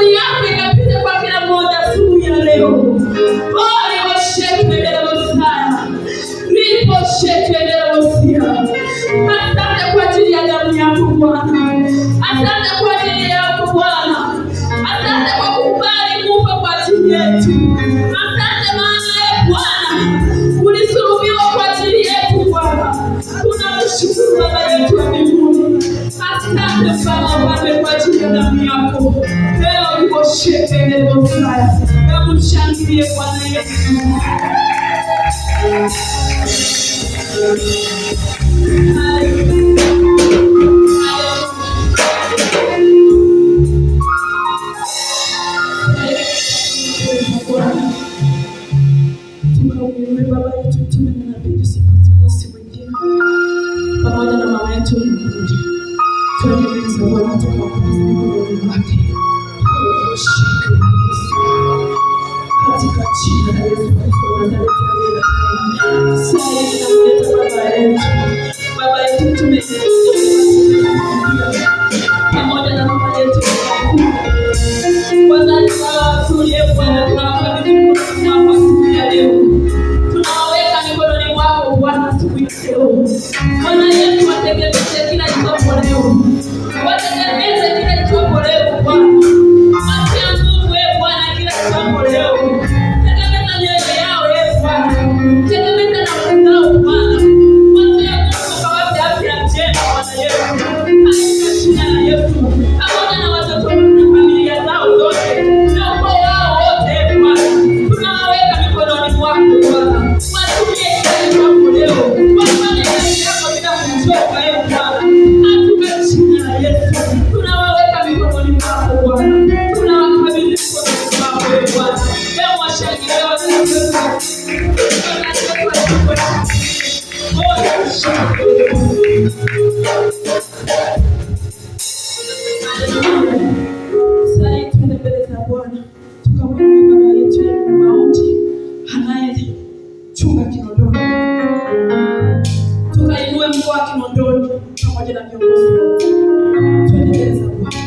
Amani yako ikapite kwa kila mmoja asubuhi ya leo. Ole washekelele Mosiah. Ripo shekelele Mosiah. Asante kwa ajili ya damu yako Bwana. Asante kwa ajili yako Bwana. Asante kwa kukubali kufa kwa ajili yetu. Asante maana Bwana ulisulubiwa kwa ajili yetu Bwana. Tunamshukuru Baba yetu wa mbinguni. Asante Baba kwa ajili ya damu yako. Leo uko shekelele Mosiah. Hebu mshangilie Bwana Yesu. Tukaumwe Baba yetu, tumenabidi siku mwingine pamoja na mama yetu mmoja. Tunaendeleza Bwana tukawakuza mikononi mwake. Katika jina la Yesu Kristo wa Nazareti. Sasa tunamleta Baba yetu tumekuja pamoja na mama yetu. Bwana tulie Bwana, tunawakabidhi mikononi mwako siku ya leo. Tunawaweka mikononi mwako Bwana siku ya leo. Bwana Yesu watengeneze kila jambo leo. Watengeneze kila jambo leo Bwana. Watia nguvu Bwana kila jambo leo. Tengeneza mioyo yao Bwana. Tengeneza na mwanao Bwana. Watia nguvu kwa wapi afya njema Bwana Yesu. Katika jina la Yesu. Pamoja na watoto na familia zao zote. Na ukoo wao wote Bwana. Tunawaweka mikononi mwako Bwana. Watumie kila jambo leo. Wafanye kazi yako bila kuchoka Bwana. Katika jina la Yesu. Tunawaweka mikononi mwako Bwana. Tunawakabidhi mikononi mwako Bwana. Leo washangilie Yesu. Sasa tuende mbele za Bwana. Tukamwombe Baba yetu ya mauti anayechunga Kinondoni. Tukainue mkoa wa Kinondoni pamoja na viongozi. Tuende mbele za Bwana.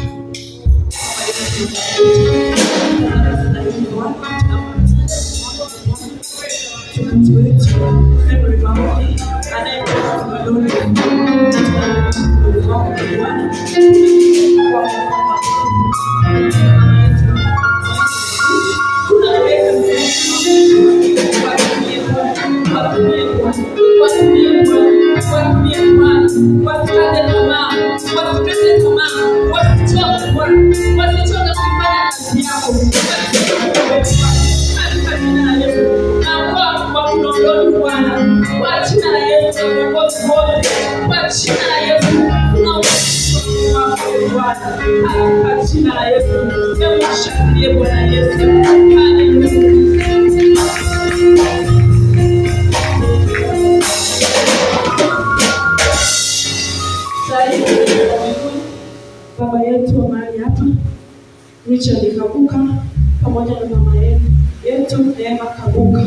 Baba yetu wa mahali hapa Richard Kabuka pamoja na mama yetu Neema Kabuka,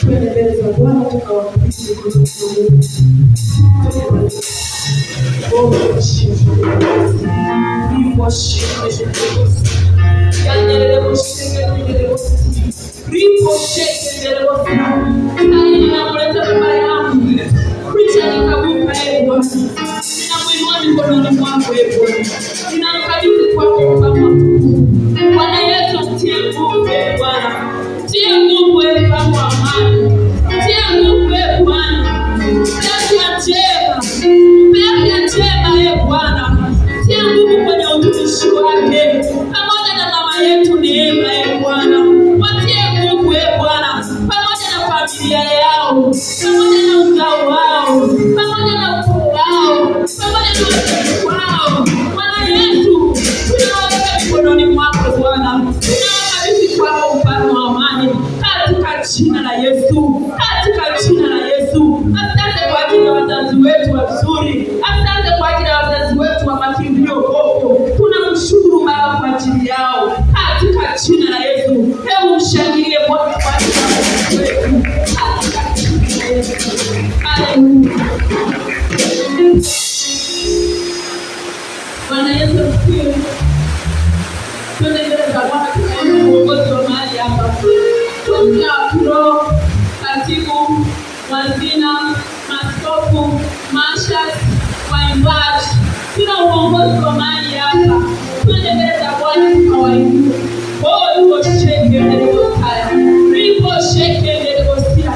twende mbele za Bwana tukawakabidhi mikononi mwako. Ninamkabidhi kwako Baba. Bwana Yesu, mtie nguvu Bwana. Mtie nguvu Baba wa amani. Mtie nguvu Bwana. Afya njema. Afya njema Bwana. Mtie nguvu kwenye utumishi wake. Pamoja na mama yetu Neema Bwana. Watie nguvu Bwana. Pamoja na familia yao. Pamoja na uzao wao. Pamoja na ukoo wao. Pamoja na watoto wao. Bwana Yesu, tunawaweka mikononi mwako Bwana. Tunawakabidhi kwako Mfalme wa amani. Katika jina la Yesu. Katika jina la Yesu. Asante kwa ajili ya wazazi wetu wazuri. Asante kwa ajili ya wazazi wetu wa makimbilio huko. Tunamshukuru Baba kwa ajili yao. Katika jina la Yesu. Hebu mshangilie Bwana kwa ajili ya wazazi wetu. Katika jina la Yesu. Haleluya. Bwana Yesu asifiwe. Twende mbele. za Bwana tunaona uongozi wa mahali hapa. Tunaona kiroho, katibu, wazina, maskofu, mashas, waimbaji. Tuna uongozi wa mahali hapa. Twende mbele za Bwana tukawainue. Oh, sheke ndio haya. Ripo sheke ndio sia.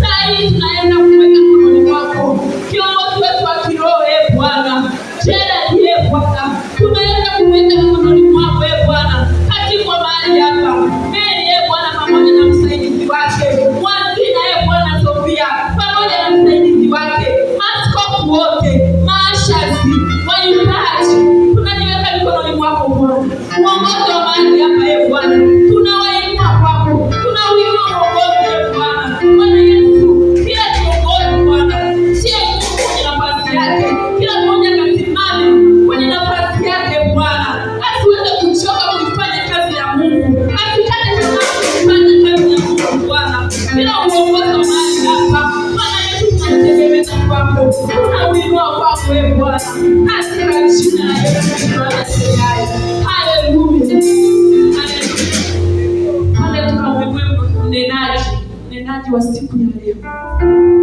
Sasa tunaenda kuweka mkononi mwako. Kiongozi wetu wa kiroho Bwana. Jela ndiye Bwana. Tunaenda kuweka mkononi mwako Bwana. Katibu wa mahali hapa. Mimi Bwana pamoja na msaidizi wake. Wazina Bwana Sofia pamoja na msaidizi wake. Askofu wote, maashazi, waimbaji. Tunaniweka mkononi mwako Bwana. Uongozi wa mahali hapa Bwana. Tunawainua kwako. Tunauinua uongozi Bwana. Bwana Yesu, kila kiongozi Bwana, sio Mungu kwenye nafasi yake. Kila mmoja kasimame kwenye nafasi yake Bwana. Asiweze kuchoka kuifanya kazi ya Mungu. Asikate tamaa kufanya kazi ya Mungu Bwana. Bila uongozi wa mahali hapa, Bwana Yesu tunategemea kwako. Tunauinua kwako Bwana. Katika jina la Yesu tunasema haleluya. Mnenaji wa siku ya leo,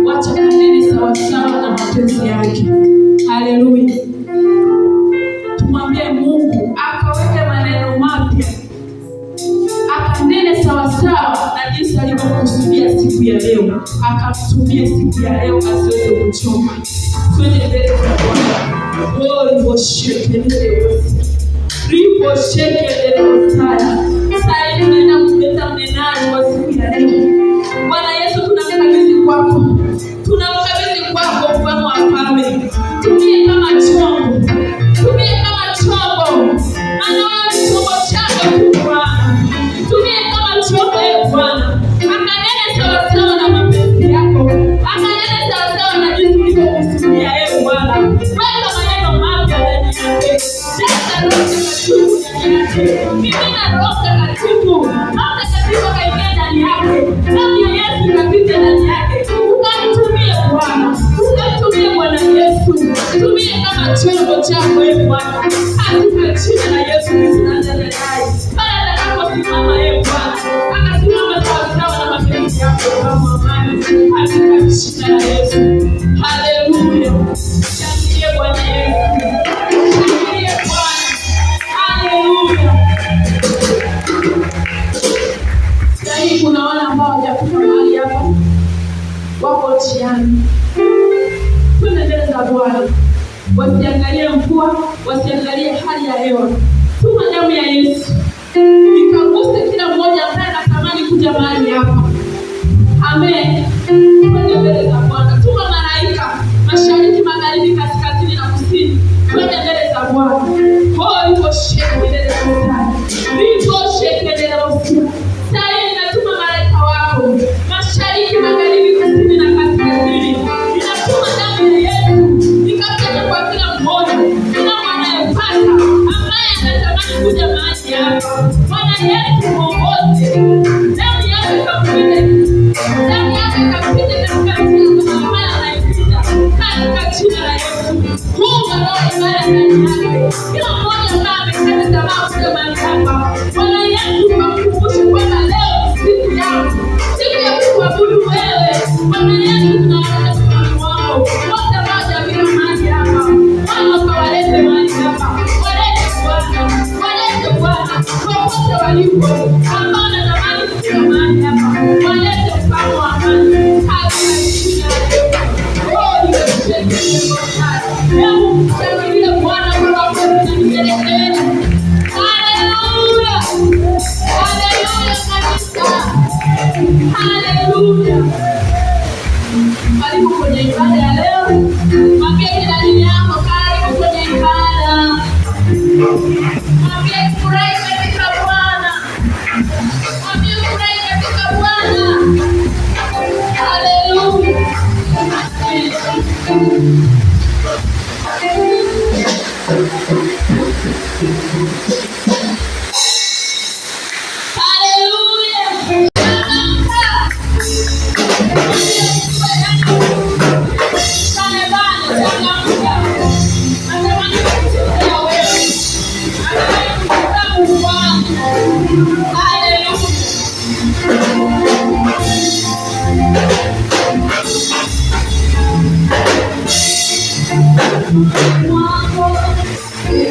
wacha kaneni sawa sawa na mapenzi yake. Haleluya. Tumwambie Mungu akaweke maneno mapya, akanene sawa sawa na jinsi alivyokusudia siku ya leo, akamtumie siku ya leo asiweze kuchoka. Twende mbele za Bwana. Oh, ripo sheke ndio sana. Sasa tunaenda kuleta mnenaji wa siku ya leo. Bwana Yesu tunamkabidhi kwako. Tunamkabidhi kwako mfano wa falme. Tumie kama chombo. Tumie kama chombo. Maana wewe ni chombo chako tu Bwana. Tumie kama chombo Bwana. Akanene sawa sawa na mapenzi yako. Akanene sawa sawa na jinsi ulivyokusudia Bwana. Weka maneno mapya ndani yake. Sasa Roho Mtakatifu ndani yake. Mimina Roho Mtakatifu. Roho Mtakatifu kaingia ndani yake. Damu ya Yesu ikapita ndani yake. Ukamtumie Bwana. Ukamtumie Bwana Yesu. Tumie kama chombo chako Bwana. Katika jina la Yesu Kristo Nazareti. Bwana atakaposimama Bwana. Akasimama sawa sawa na mapenzi yako kama amani. Katika jina la Yesu. Haleluya. Shangilie Bwana Yesu. Shangilie Bwana. Haleluya. Sasa kuna wale ambao hawajafika mahali hapa, wako njiani. Twende mbele za Bwana. Wasiangalie mvua, wasiangalie hali ya hewa. Tuma damu ya Yesu ikaguse kila mmoja ambaye anatamani kuja mahali hapa. Amen. Twende mbele za Bwana. Tuma malaika mashariki, magharibi, kaskazini na kusini. Twende mbele za Bwana. Oh, iko sheke mbele za Bwana. Iko sheke mbele za Bwana. Sasa ninatuma malaika wako mashariki, magharibi, kusini na kaskazini. Ninatuma damu ya Yesu ikapita kwa kila mmoja, kila anayepata ambaye anatamani kuja mahali hapa. Bwana Yesu muongoze. Damu yako ikapite. Damu yako ikapite katika njia ambayo anaipita. Katika jina la Yesu. Mungu roho mbaya ndani yake. Kila mmoja ambaye amekata tamaa kuja mahali hapa. Bwana Yesu akukumbushe kwamba leo ni siku yako. Siku ya kuabudu wewe. Bwana Yesu tunawaleta mkononi wako. Wote ambao hawajafika mahali hapa. Bwana ukawalete mahali hapa. Walete Bwana. Walete Bwana. Popote walipo. Ambao wanatamani kufika mahali hapa. Walete mfano wa amani. Katika jina la Yesu. Oh, nimekushukuru Bwana. Leo mshangilie Bwana kwa wako na mkelele. Haleluya. Haleluya kanisa. Haleluya. Karibu kwenye ibada ya leo. Mwambie jirani yako karibu kwenye ibada. Mwambie furahi katika Bwana.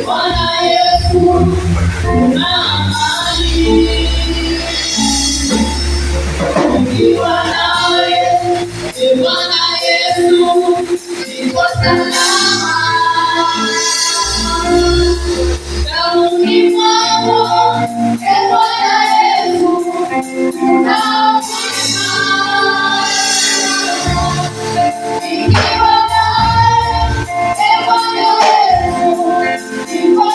Bwana Yesu na amani, ukiwa nawe Bwana Yesu niko salama, damuni mwako Bwana Yesu na nikiwa nawe Bwana Yesu niko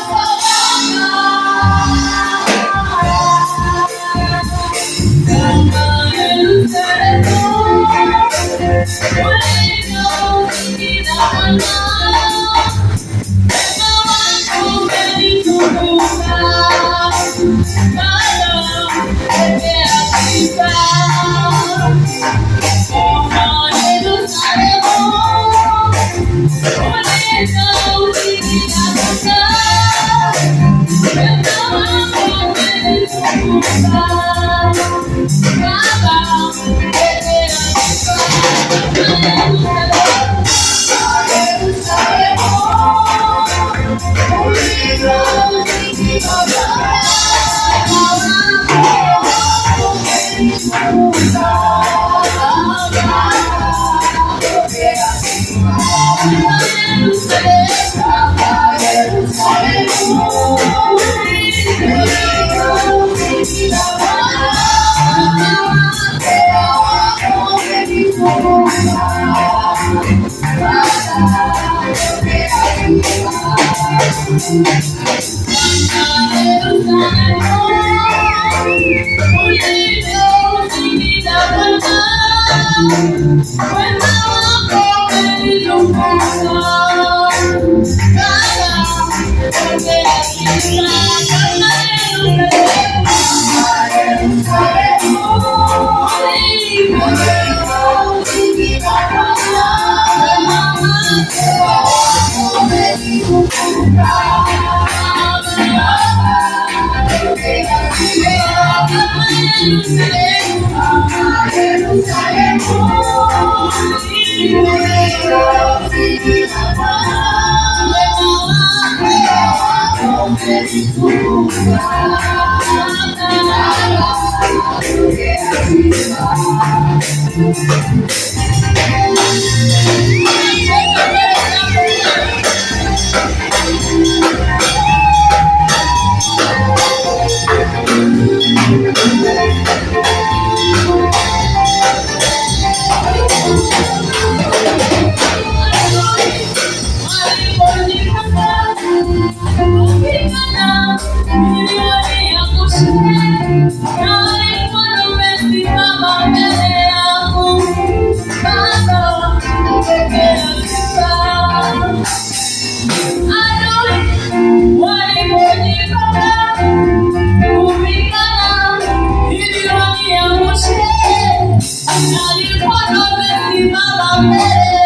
Alikuwa amesimama mbele